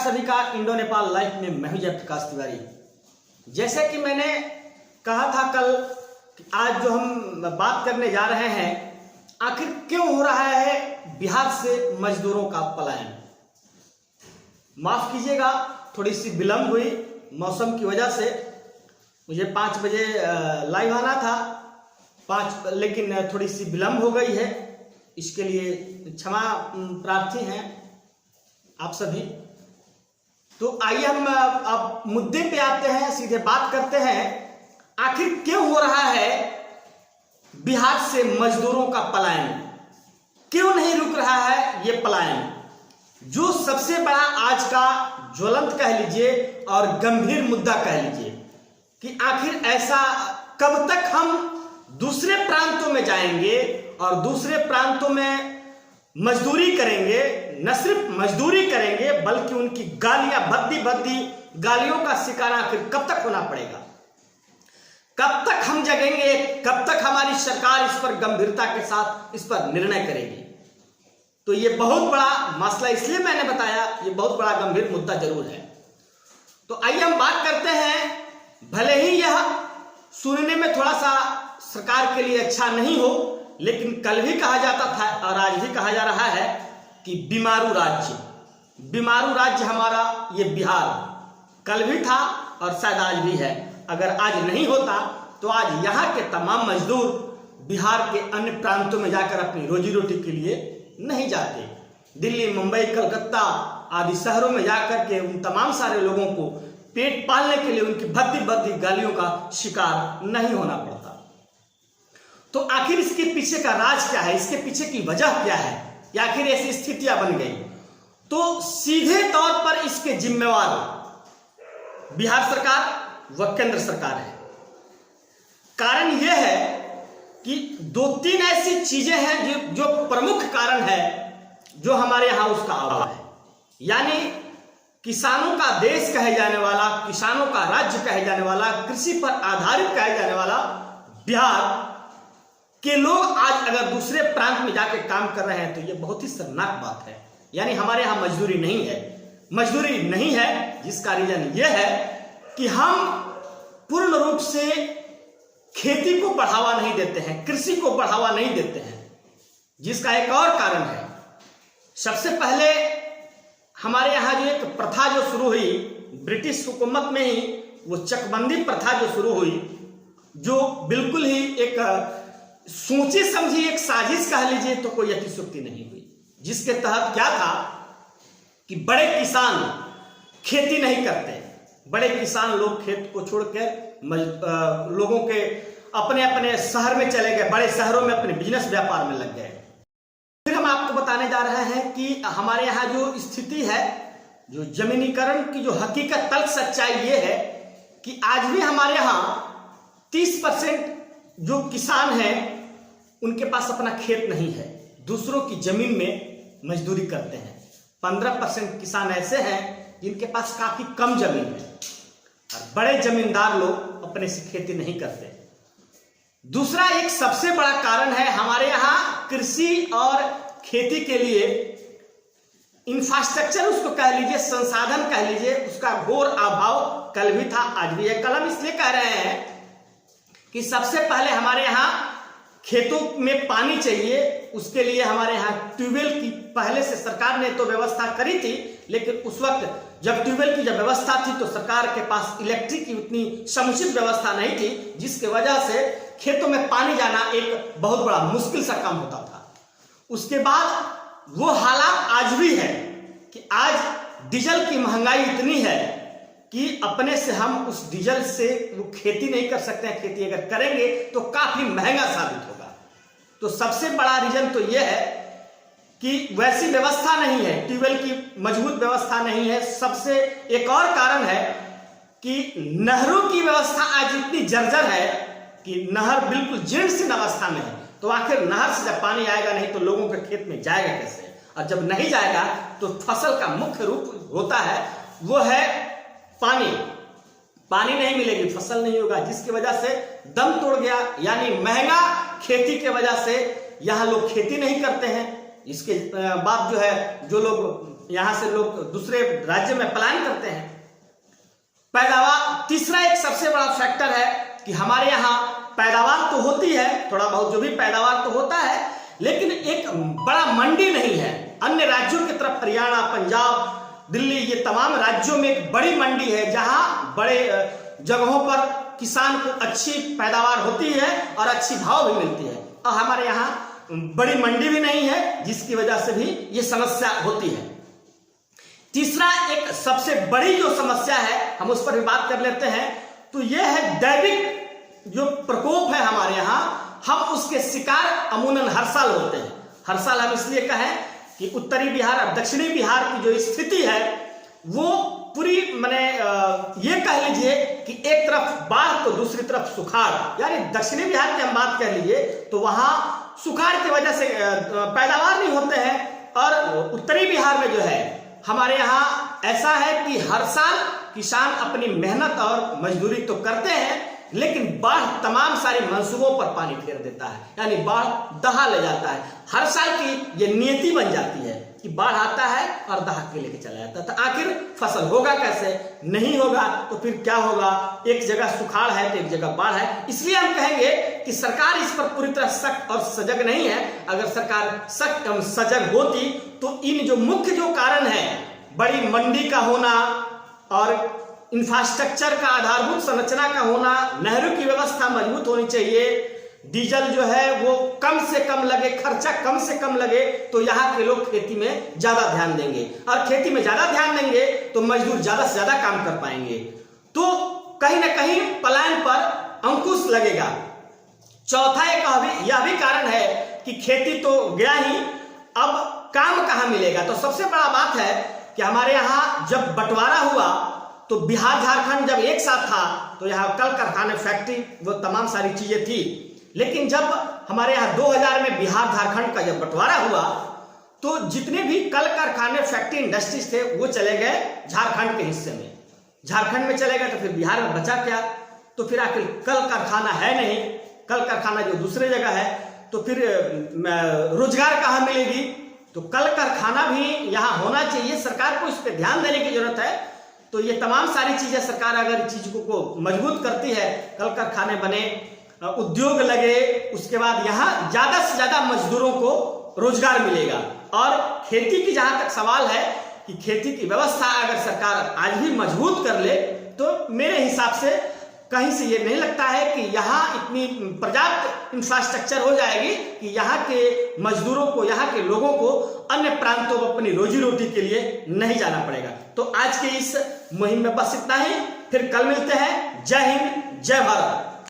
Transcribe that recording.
सभी का Indo Nepal life में मैं हूं जयप्रकाश तिवारी। जैसे कि मैंने कहा था कल, आज जो हम बात करने जा रहे हैं, आखिर क्यों हो रहा है बिहार से मजदूरों का पलायन। माफ कीजिएगा, थोड़ी सी विलंब हुई मौसम की वजह से। मुझे 5 बजे लाइव आना था, लेकिन थोड़ी सी विलंब हो गई है। इसके लिए क्षमा प्रार्थी हैं आप सभी। तो आइए हम अब मुद्दे पे आते हैं, सीधे बात करते हैं। आखिर क्यों हो रहा है बिहार से मजदूरों का पलायन, क्यों नहीं रुक रहा है ये पलायन। जो सबसे बड़ा आज का ज्वलंत कह लीजिए और गंभीर मुद्दा कह लीजिए कि आखिर ऐसा कब तक हम दूसरे प्रांतों में जाएंगे और दूसरे प्रांतों में मजदूरी करेंगे। न सिर्फ मजदूरी करेंगे बल्कि उनकी गालियां, भद्दी भद्दी गालियों का शिकार आखिर कब तक होना पड़ेगा। कब तक हम जगेंगे, कब तक हमारी सरकार इस पर गंभीरता के साथ इस पर निर्णय करेगी। तो ये बहुत बड़ा मसला, इसलिए मैंने बताया ये बहुत बड़ा गंभीर मुद्दा जरूर है। तो आइए हम बात करते हैं। भले ही यह सुनने में थोड़ा सा सरकार के लिए अच्छा नहीं हो, लेकिन कल भी कहा जाता था और आज भी कहा जा रहा है कि बीमारू राज्य हमारा ये बिहार कल भी था और शायद आज भी है। अगर आज नहीं होता तो आज यहाँ के तमाम मजदूर बिहार के अन्य प्रांतों में जाकर अपनी रोजी रोटी के लिए नहीं जाते। दिल्ली, मुंबई, कलकत्ता आदि शहरों में जाकर के उन तमाम सारे लोगों को पेट पालने के लिए उनकी भद्दी भद्दी गालियों का शिकार नहीं होना पड़ता। तो आखिर इसके पीछे का राज क्या है, इसके पीछे की वजह क्या है, या आखिर ऐसी स्थितियां बन गई। तो सीधे तौर पर इसके जिम्मेवार बिहार सरकार व केंद्र सरकार है। कारण यह है कि 2-3 ऐसी चीजें हैं जो प्रमुख कारण है जो हमारे यहां उसका अभाव है। यानी किसानों का देश कहे जाने वाला, किसानों का राज्य कहे जाने वाला, कृषि पर आधारित कहे जाने वाला बिहार के लोग आज अगर दूसरे प्रांत में जाकर काम कर रहे हैं तो यह बहुत ही शर्मनाक बात है। यानी हमारे यहां मजदूरी नहीं है, जिसका रीजन यह है कि हम पूर्ण रूप से खेती को बढ़ावा नहीं देते हैं, कृषि को बढ़ावा नहीं देते हैं, जिसका एक और कारण है। सबसे पहले हमारे यहां जो एक प्रथा जो शुरू हुई ब्रिटिश हुकूमत में ही, वो चकबंदी प्रथा जो शुरू हुई, जो बिल्कुल ही एक सोची समझी एक साजिश कह लीजिए तो कोई अतिशयोक्ति नहीं हुई। जिसके तहत क्या था कि बड़े किसान खेती नहीं करते, बड़े किसान लोग खेत को छोड़कर लोगों के अपने अपने शहर में चले गए, बड़े शहरों में अपने बिजनेस व्यापार में लग गए। फिर हम आपको बताने जा रहे हैं कि हमारे यहाँ जो स्थिति है, जो जमीनीकरण की जो हकीकत तल्ख सच्चाई ये है कि आज भी हमारे यहाँ 30% जो किसान हैं उनके पास अपना खेत नहीं है, दूसरों की जमीन में मजदूरी करते हैं। 15% किसान ऐसे हैं जिनके पास काफी कम जमीन है और बड़े जमींदार लोग अपने से खेती नहीं करते। दूसरा एक सबसे बड़ा कारण है हमारे यहाँ कृषि और खेती के लिए इंफ्रास्ट्रक्चर, उसको कह लीजिए, संसाधन कह लीजिए, उसका घोर अभाव कल भी था आज भी है। कल हम इसलिए कह रहे हैं कि सबसे पहले हमारे यहाँ खेतों में पानी चाहिए, उसके लिए हमारे यहाँ ट्यूबवेल की पहले से सरकार ने तो व्यवस्था करी थी, लेकिन उस वक्त जब ट्यूबवेल की जब व्यवस्था थी तो सरकार के पास इलेक्ट्रिक की उतनी समुचित व्यवस्था नहीं थी, जिसकी वजह से खेतों में पानी जाना एक बहुत बड़ा मुश्किल सा काम होता था। उसके बाद वो हालात आज भी है कि आज डीजल की महंगाई इतनी है कि अपने से हम उस डीजल से वो खेती नहीं कर सकते हैं। खेती अगर करेंगे तो काफी महंगा साबित होगा। तो सबसे बड़ा रीजन तो यह है कि वैसी व्यवस्था नहीं है, ट्यूबवेल की मजबूत व्यवस्था नहीं है। सबसे एक और कारण है कि नहरों की व्यवस्था आज इतनी जर्जर है कि नहर बिल्कुल जीर्ण अवस्था में है। तो आखिर नहर से जब पानी आएगा नहीं तो लोगों के खेत में जाएगा कैसे, और जब नहीं जाएगा तो फसल का मुख्य रूप होता है वो है पानी नहीं मिलेगी, फसल नहीं होगा, जिसकी वजह से दम तोड़ गया। यानी महंगा खेती के वजह से यहाँ लोग खेती नहीं करते हैं। इसके बाद जो है जो लोग यहाँ से लोग दूसरे राज्य में पलायन करते हैं। पैदावार तीसरा एक सबसे बड़ा फैक्टर है कि हमारे यहाँ पैदावार तो होती है, थोड़ा बहुत जो भी पैदावार तो होता है, लेकिन एक बड़ा मंडी नहीं है। अन्य राज्यों की तरफ हरियाणा, पंजाब, दिल्ली, ये तमाम राज्यों में एक बड़ी मंडी है जहां बड़े जगहों पर किसान को अच्छी पैदावार होती है और अच्छी भाव भी मिलती है। और हमारे यहाँ बड़ी मंडी भी नहीं है, जिसकी वजह से भी ये समस्या होती है। तीसरा एक सबसे बड़ी जो समस्या है, हम उस पर भी बात कर लेते हैं, तो यह है दैविक जो प्रकोप है हमारे यहाँ, हम उसके शिकार अमूमन हर साल होते हैं। हर साल हम इसलिए कहें कि उत्तरी बिहार और दक्षिणी बिहार की जो स्थिति है वो पूरी माने ये कह लीजिए कि एक तरफ बाढ़ तो दूसरी तरफ सुखाड़, यानी दक्षिणी बिहार की हम बात कर लीजिए तो वहां सुखाड़ की वजह से पैदावार नहीं होते हैं, और उत्तरी बिहार में जो है हमारे यहाँ ऐसा है कि हर साल किसान अपनी मेहनत और मजदूरी तो करते हैं, लेकिन बाढ़ तमाम सारे मंसूबों पर पानी फेर देता है, यानी बाढ़ दहा ले जाता है। हर साल की ये नियति बन जाती है कि बाढ़ आता है और दहा के लेके चला जाता है। तो आखिर फसल होगा कैसे? नहीं होगा तो फिर क्या होगा? एक जगह सुखाड़ है तो एक जगह बाढ़ है। इसलिए हम कहेंगे कि सरकार इस पर पूरी तरह सख्त और सजग नहीं है। अगर सरकार सख्त और सजग होती तो इन जो मुख्य जो कारण है, बड़ी मंडी का होना और इंफ्रास्ट्रक्चर का आधारभूत संरचना का होना, नहरों की व्यवस्था मजबूत होनी चाहिए, डीजल जो है वो कम से कम लगे, खर्चा कम से कम लगे, तो यहाँ के लोग खेती में ज्यादा ध्यान देंगे, और खेती में ज्यादा ध्यान देंगे तो मजदूर ज्यादा से ज्यादा काम कर पाएंगे, तो कहीं ना कहीं पलायन पर अंकुश लगेगा। चौथा यह भी कारण है कि खेती तो गया ही, अब काम कहाँ मिलेगा? तो सबसे बड़ा बात है कि हमारे यहाँ जब बंटवारा हुआ तो बिहार झारखंड जब एक साथ था तो यहाँ कल कारखाने, फैक्ट्री, वो तमाम सारी चीजें थी, लेकिन जब हमारे यहाँ 2000 में बिहार झारखंड का जब बंटवारा हुआ तो जितने भी कल कारखाने, फैक्ट्री, इंडस्ट्रीज थे वो चले गए झारखंड के हिस्से में। झारखंड में चले गए तो फिर बिहार में बचा क्या? तो फिर आखिर कल कारखाना है नहीं, कल कारखाना जो दूसरे जगह है, तो फिर रोजगार कहाँ मिलेगी? तो कल कारखाना भी यहाँ होना चाहिए। सरकार को इस पर ध्यान देने की जरूरत है। तो ये तमाम सारी चीजें सरकार अगर चीजों को मजबूत करती है, कल कारखाने बने, उद्योग लगे, उसके बाद यहाँ ज्यादा से ज्यादा मजदूरों को रोजगार मिलेगा। और खेती की जहां तक सवाल है कि खेती की व्यवस्था अगर सरकार आज भी मजबूत कर ले तो मेरे हिसाब से कहीं से ये नहीं लगता है कि यहाँ इतनी पर्याप्त इंफ्रास्ट्रक्चर हो जाएगी कि यहाँ के मजदूरों को, यहाँ के लोगों को अन्य प्रांतों में अपनी रोजी रोटी के लिए नहीं जाना पड़ेगा। तो आज के इस मुहिम में बस इतना ही, फिर कल मिलते हैं। जय हिंद, जय भारत।